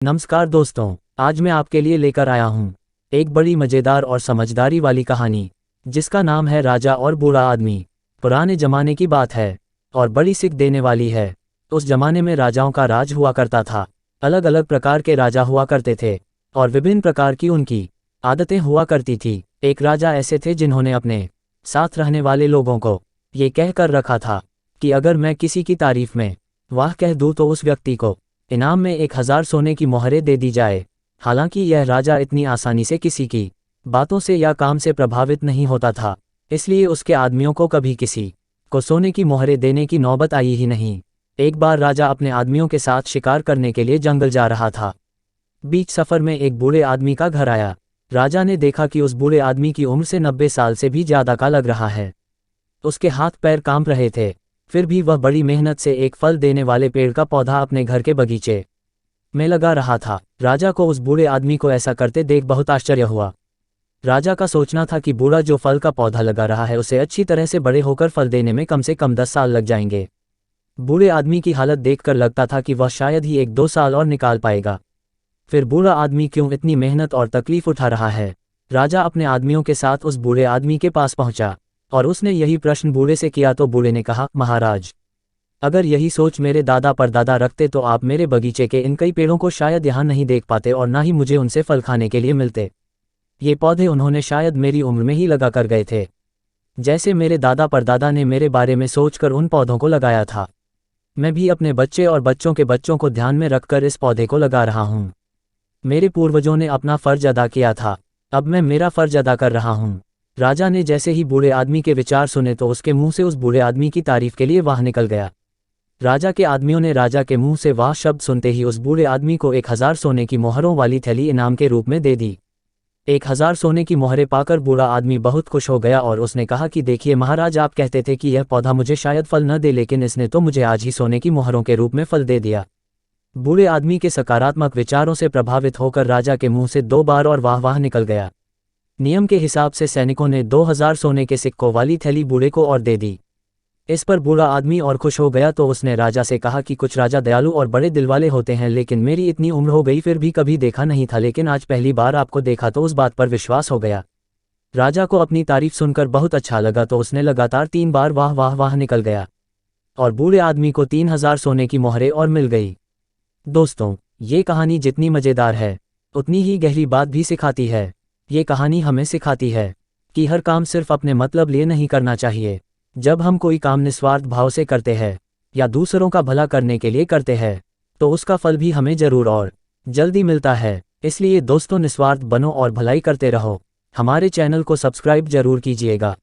नमस्कार दोस्तों, आज मैं आपके लिए लेकर आया हूँ एक बड़ी मज़ेदार और समझदारी वाली कहानी जिसका नाम है राजा और बूढ़ा आदमी। पुराने जमाने की बात है और बड़ी सीख देने वाली है। उस जमाने में राजाओं का राज हुआ करता था। अलग अलग प्रकार के राजा हुआ करते थे और विभिन्न प्रकार की उनकी आदतें हुआ करती थी। एक राजा ऐसे थे जिन्होंने अपने साथ रहने वाले लोगों को ये कह कर रखा था कि अगर मैं किसी की तारीफ में वाह कह दूँ तो उस व्यक्ति को इनाम में 1000 सोने की मोहरें दे दी जाए। हालांकि यह राजा इतनी आसानी से किसी की बातों से या काम से प्रभावित नहीं होता था, इसलिए उसके आदमियों को कभी किसी को सोने की मोहरें देने की नौबत आई ही नहीं। एक बार राजा अपने आदमियों के साथ शिकार करने के लिए जंगल जा रहा था। बीच सफ़र में एक बूढ़े आदमी का घर आया। राजा ने देखा कि उस बूढ़े आदमी की उम्र से 90 साल से भी ज़्यादा का लग रहा है। उसके हाथ पैर कांप रहे थे, फिर भी वह बड़ी मेहनत से एक फल देने वाले पेड़ का पौधा अपने घर के बगीचे में लगा रहा था। राजा को उस बूढ़े आदमी को ऐसा करते देख बहुत आश्चर्य हुआ। राजा का सोचना था कि बूढ़ा जो फल का पौधा लगा रहा है उसे अच्छी तरह से बड़े होकर फल देने में कम से कम 10 साल लग जाएंगे। बूढ़े आदमी की हालत देखकर लगता था कि वह शायद ही 1-2 साल और निकाल पाएगा। फिर बूढ़ा आदमी क्यों इतनी मेहनत और तकलीफ उठा रहा है? राजा अपने आदमियों के साथ उस बूढ़े आदमी के पास पहुंचा और उसने यही प्रश्न बूढ़े से किया तो बूढ़े ने कहा, महाराज, अगर यही सोच मेरे दादा परदादा रखते तो आप मेरे बगीचे के इन कई पेड़ों को शायद यहाँ नहीं देख पाते और ना ही मुझे उनसे फल खाने के लिए मिलते। ये पौधे उन्होंने शायद मेरी उम्र में ही लगा कर गए थे, जैसे मेरे दादा परदादा ने मेरे बारे में सोचकर उन पौधों को लगाया था। मैं भी अपने बच्चे और बच्चों के बच्चों को ध्यान में रखकर इस पौधे को लगा रहा हूँ। मेरे पूर्वजों ने अपना फर्ज अदा किया था, अब मैं मेरा फर्ज अदा कर रहा हूँ। राजा ने जैसे ही बूढ़े आदमी के विचार सुने तो उसके मुंह से उस बूढ़े आदमी की तारीफ के लिए वाह निकल गया। राजा के आदमियों ने राजा के मुंह से वाह शब्द सुनते ही उस बूढ़े आदमी को 1000 सोने की मोहरों वाली थैली इनाम के रूप में दे दी। 1000 सोने की मोहरें पाकर बूढ़ा आदमी बहुत खुश हो गया और उसने कहा कि देखिए महाराज, आप कहते थे कि यह पौधा मुझे शायद फल न दे, लेकिन इसने तो मुझे आज ही सोने की मोहरों के रूप में फल दे दिया। बूढ़े आदमी के सकारात्मक विचारों से प्रभावित होकर राजा के मुंह से 2 बार और वाह वाह निकल गया। नियम के हिसाब से सैनिकों ने 2000 सोने के सिक्कों वाली थैली बूढ़े को और दे दी। इस पर बूढ़ा आदमी और खुश हो गया तो उसने राजा से कहा कि कुछ राजा दयालु और बड़े दिल वाले होते हैं, लेकिन मेरी इतनी उम्र हो गई फिर भी कभी देखा नहीं था, लेकिन आज पहली बार आपको देखा तो उस बात पर विश्वास हो गया। राजा को अपनी तारीफ सुनकर बहुत अच्छा लगा तो उसने लगातार 3 बार वाह वाह वाह निकल गया और बूढ़े आदमी को 3000 सोने की मोहरें और मिल गई। दोस्तों, ये कहानी जितनी मज़ेदार है उतनी ही गहरी बात भी सिखाती है। ये कहानी हमें सिखाती है कि हर काम सिर्फ अपने मतलब लिए नहीं करना चाहिए। जब हम कोई काम निस्वार्थ भाव से करते हैं या दूसरों का भला करने के लिए करते हैं तो उसका फल भी हमें जरूर और जल्दी मिलता है। इसलिए दोस्तों, निस्वार्थ बनो और भलाई करते रहो। हमारे चैनल को सब्सक्राइब जरूर कीजिएगा।